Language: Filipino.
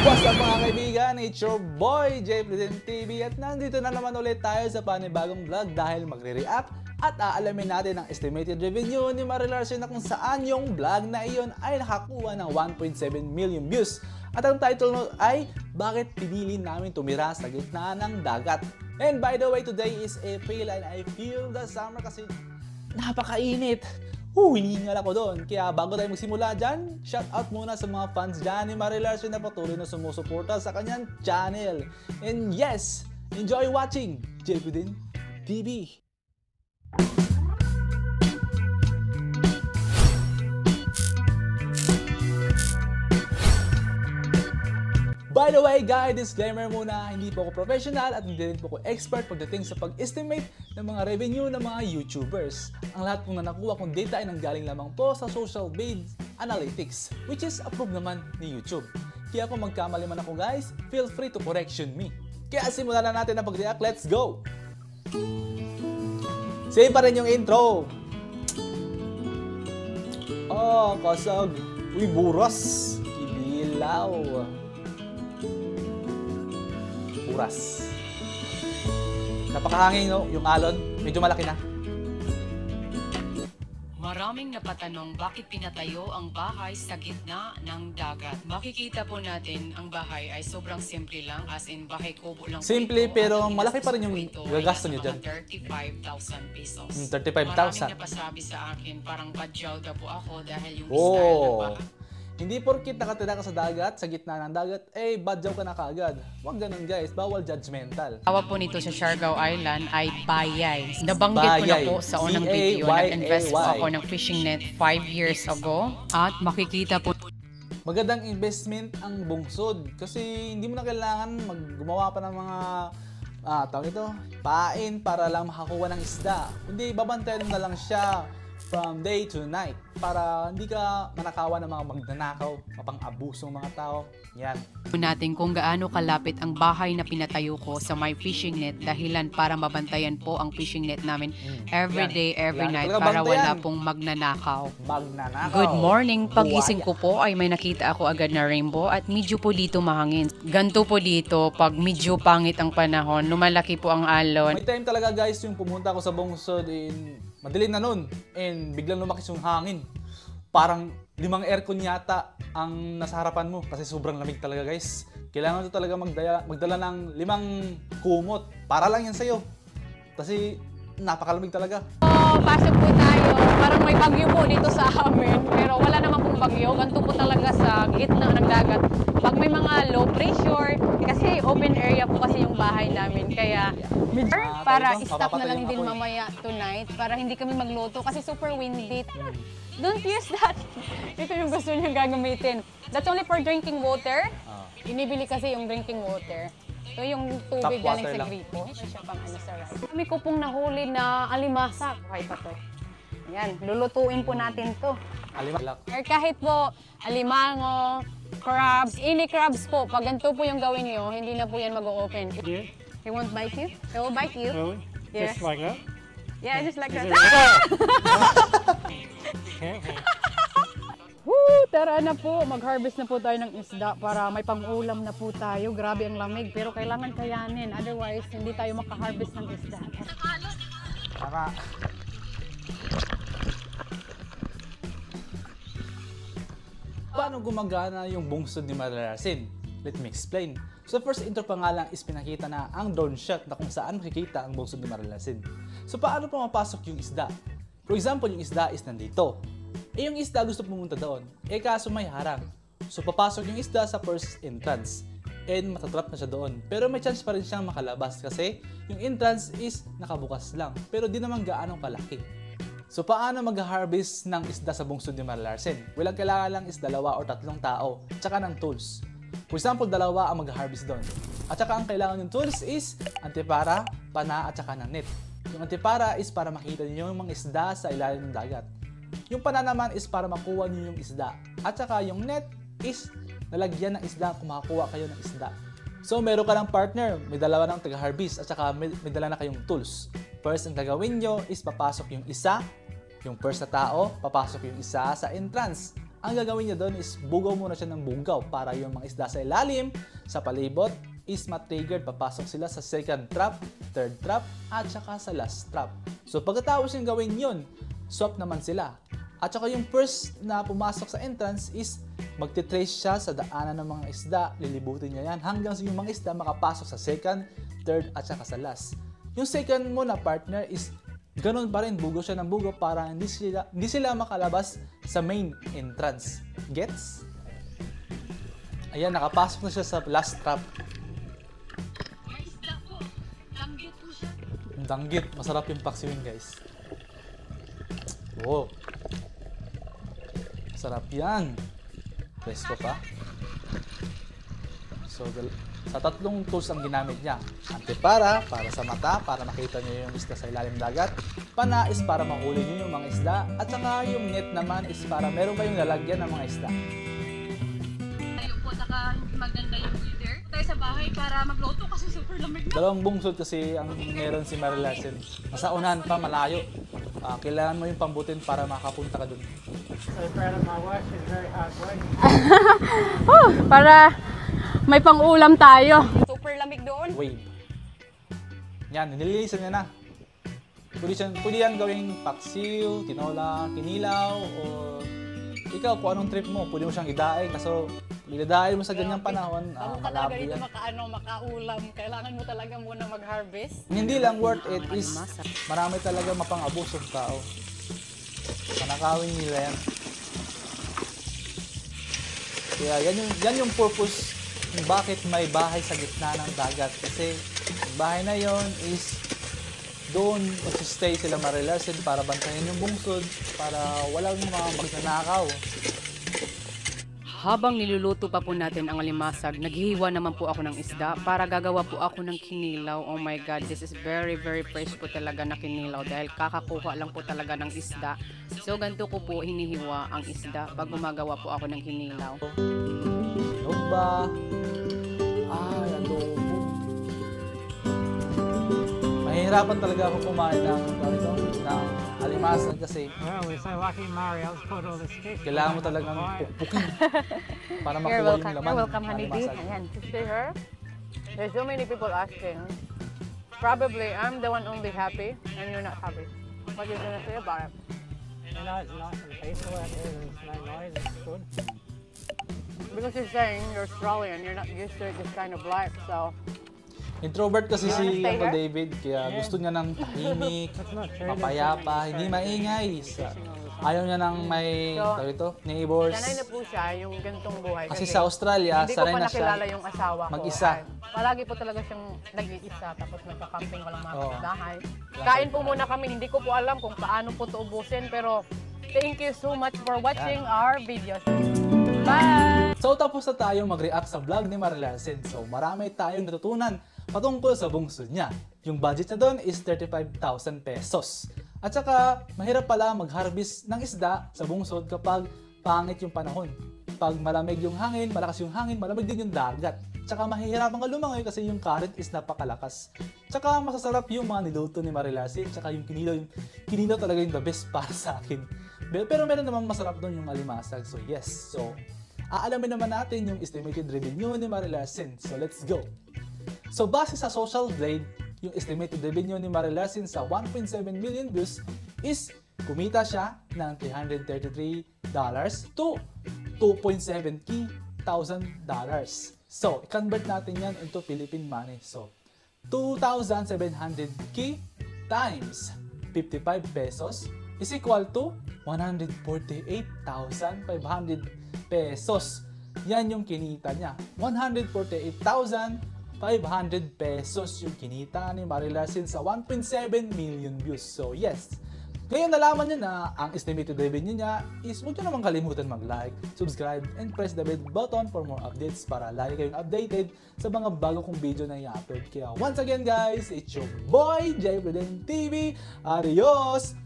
What's up mga kaibigan? It's your boy, Jayfliden TV at nandito na naman ulit tayo sa panibagong vlog dahil magre-react at aalamin natin ang estimated revenue ni Mariel Arce na kung saan yung vlog na iyon ay nakakuha ng 1.7 million views. At ang title ay, Bakit Pinili Namin Tumira sa Gitna ng Dagat? And by the way, today is April and I feel the summer kasi napakainit. Hinihingal ako doon. Kaya bago tayo magsimula dyan, shout out muna sa mga fans dyan ni Mariel Arce na patuloy na sumusuporta sa kanyang channel. And yes, enjoy watching Jayfliden TV. By the way guys, disclaimer muna, hindi po ako professional at hindi rin po ako expert pagdating sa pag-estimate ng mga revenue ng mga YouTubers. Ang lahat pong na nakuha kong data ay nanggaling lamang po sa social based analytics, which is approved naman ni YouTube. Kaya kung magkamali man ako guys, feel free to correction me. Kaya simulan na natin ang pag-react, let's go! Same pa rin yung intro. Oh, kasag. Uy, buras. Kibilaw. Buras. Napakahangin no, yung alon. Medyo malaki na. Maraming napatanong bakit pinatayo ang bahay sa gitna ng dagat. Makikita po natin ang bahay ay sobrang simple lang, as in bahay kubo lang. Simple pero malaki pa rin yung gagasto nyo dyan. 35,000 pesos. 35,000. Maraming napasabi sa akin, parang badyaw daw po ako dahil yung style ng bahay. Hindi porkit nakatira ka sa dagat, sa gitna ng dagat, eh badyaw ka na kaagad. Huwag ganun guys, bawal judgmental. Tawag po nito sa Siargao Island ay bayay. Nabanggit ko na po sa unang video, nag-invest po ako ng fishing net 5 years ago. At makikita po magandang investment ang bungsod kasi hindi mo na kailangan gumawa pa ng mga tawag ito, pain para lang makakuha ng isda. Kundi babantayan mo na lang siya from day to night para hindi ka manakawan ng mga magnanakaw, mapang-abusong mga tao. Yan. Natin kung gaano kalapit ang bahay na pinatayo ko sa my fishing net dahilan para mabantayan po ang fishing net namin every day, every night para wala pong magnanakaw. Good morning! Pagising ko po ay may nakita ako agad na rainbow at medyo po dito mahangin. Ganto po dito pag medyo pangit ang panahon, lumalaki po ang alon. May time talaga guys yung pumunta ako sa bungsod madilim na nun and biglang lumakis yung hangin. Parang 5 aircon yata ang nasa harapan mo kasi sobrang lamig talaga guys. Kailangan mo talaga magdala ng 5 kumot. Para lang yan sa'yo. Kasi napakalamig talaga. Pasok po tayo. Parang may bagyo po dito sa amin. Pero wala naman pong bagyo. Ganito po talaga sa gitna ng dagat. Pag may mga low pressure, kasi open area po kasi yung bahay namin. Kaya para stop na lang din mamaya tonight para hindi kami magluto kasi super windy. Don't use that. Ito yung gusto niyang gagamitin. That's only for drinking water. Inibili kasi yung drinking water. Ito yung tubig galing sa gripo. Ito siya pang ano sa rice. Kami ko pong nahuli na alimasa. Okay pa to. Yan, lulutuin po natin to. Alimalak. Or kahit po alimango, crabs, any crabs po. Pag ganito po yung gawin niyo, hindi na po yan mag-open. Yeah. He won't bite you? He will bite you? Really? Yes. Just like that? Yeah, just like that. Woo! Tara na po, mag-harvest na po tayo ng isda para may pang-ulam na po tayo. Grabe ang lamig, pero kailangan kayanin. Otherwise, hindi tayo maka-harvest ng isda. Tara. Paano gumagana yung bungsod ni Mariel Arce? Let me explain. So first intro pa nga lang is pinakita na ang drone shot na kung saan makikita ang bungsod ni Mariel Arce. So paano pa mapasok yung isda? For example, yung isda is nandito. Yung isda gusto pumunta doon. Kaso may harang. So papasok yung isda sa first entrance. And matatrap na siya doon. Pero may chance pa rin siyang makalabas kasi yung entrance is nakabukas lang. Pero di naman gaano kalaki. So paano mag-harvest ng isda sa bungsod ni Mariel Arce? Well, ang kailangan lang is 2 o 3 tao, tsaka ng tools. For example, 2 ang mag-harvest doon. At tsaka ang kailangan yung tools is antipara, pana, at tsaka ng net. Yung antipara is para makita niyo yung mga isda sa ilalim ng dagat. Yung pana naman is para makuha niyo yung isda. At tsaka yung net is lalagyan ng isda kung makakuha kayo ng isda. So meron ka ng partner, may 2 ng taga-harvest at tsaka may dala na kayong tools. First, ang gagawin nyo is papasok yung isa, yung first na tao, papasok yung isa sa entrance. ang gagawin niya doon is bugaw muna siya ng bugaw para yung mga isda sa ilalim, sa palibot, is ma-triggered, papasok sila sa second trap, third trap, at saka sa last trap. So pagkatapos yung gawin yun, swap naman sila. At saka yung first na pumasok sa entrance is magtitrace siya sa daanan ng mga isda, lilibutin niya yan hanggang yung mga isda makapasok sa second, third, at saka sa last. Yung second mo na partner is ganun pa rin, bugo siya ng bugo para hindi sila makalabas sa main entrance. Gets? Ayan, nakapasok na siya sa last trap. May isda po. Langgit po siya. Yung danggit, masarap yung paksiwing guys. Oh. Sarap yan. Presko pa. So, sa tatlong tools ang ginamit niya. Antipara, para sa mata, para makita niyo yung isda sa ilalim dagat. Pana is para mahuli niyo yung mga isda. At saka yung net naman is para meron kayong lalagyan ng mga isda. Tayo po, saka maganda yung weather. Tayo sa bahay para magluto kasi super lamig na. Dalawang bungsod kasi ang meron si Marilasin. Nasa unahan pa, malayo. Kailangan mo yung pambutin para makapunta ka dun. Para may pang-ulam tayo. Super lamig doon. Wave. Yan, nililisan niya na. Pwede yan gawing paksiw, tinola, kinilaw, o ikaw kung anong trip mo. Pwede mo siyang idaing. Kaso, idadaing mo sa ganyang panahon, Bago ka talaga dito makaulam. Kailangan mo talaga muna mag-harvest. Hindi lang worth it is marami talaga mapang-abusong tao. Panakawin nila yan. Kaya yan yung purpose kung bakit may bahay sa gitna ng dagat. Kasi yung bahay na yon is doon magsistay sila Marilasin para bantayan yung bungsod para walang mga magnanakaw. Habang niluluto pa po natin ang alimasag, naghihiwa naman po ako ng isda para gagawa po ako ng kinilaw. Oh my God, this is very fresh po talaga na kinilaw dahil kakakuha lang po talaga ng isda. So ganito ko po hinihiwa ang isda pag gumagawa po ako ng kinilaw. Ano ba? Ay, adobo. Mahihirapan talaga ako kumain ng alimasag kasi Well, we're so lucky Mario's put all this fish. kailangan mo talagang pukpukin para You're makuha yung welcome. laman. You're welcome, ng honeybee. alimasag. Ayan. To see her, there's so many people asking. Probably I'm the one only happy and you're not happy. What are you gonna say about it? You know, it's nice and peaceful out here. There's no noise. It's good. Because you're saying you're Australian, you're not used to this kind of life, so Introvert kasi You wanna si stay Uncle here? David, kaya gusto niya ng tahimik, That's not true. mapayapa, hindi maingay. Ayaw niya ng may, So, neighbors. sanay na po siya yung ganitong buhay. Kasi sa Australia, hindi ko sanay pa na siya nakilala yung asawa ko. mag-isa. Ay, palagi po talaga siyang nag-iisa tapos nagka-camping walang mga Oo. kapitbahay. Kain po muna kami, hindi ko po alam kung paano po ito ubusin pero thank you so much for watching our videos. Bye! So tapos na tayong mag-react sa vlog ni Marilasin. So marami tayong natutunan patungkol sa bungsod niya. Yung budget niya doon is 35,000 pesos. At saka mahirap pala mag-harvest ng isda sa bungsod kapag pangit yung panahon. Pag malamig yung hangin, malakas yung hangin, malamig din yung dagat. Tsaka mahihirapan ka lumangoy kasi yung current is napakalakas. Tsaka masasarap yung mga niluto ni Marilasin. Tsaka yung kinilaw talaga yung the best para sa akin. Pero meron namang masarap doon yung alimasag. So yes. So aalamin naman natin yung estimated revenue ni Marilasin. So let's go. So base sa Social Blade, yung estimated revenue ni Marilasin sa 1.7 million views is kumita siya ng $333 to $2.7k thousand. So, i-convert natin yan into Philippine money. So, 2,700k times 55 pesos is equal to 148,500 pesos. Yan yung kinita niya. 148,500 pesos yung kinita ni Marilasin sa 1.7 million views. So, yes. Ngayon nalaman niyo na ang estimated revenue niya is huwag niyo naman kalimutan mag-like, subscribe, and press the bell button for more updates para lagi kayong updated sa mga bago kong video na i-upload. Kaya once again guys, it's your boy, Jay Pruden TV. Adios!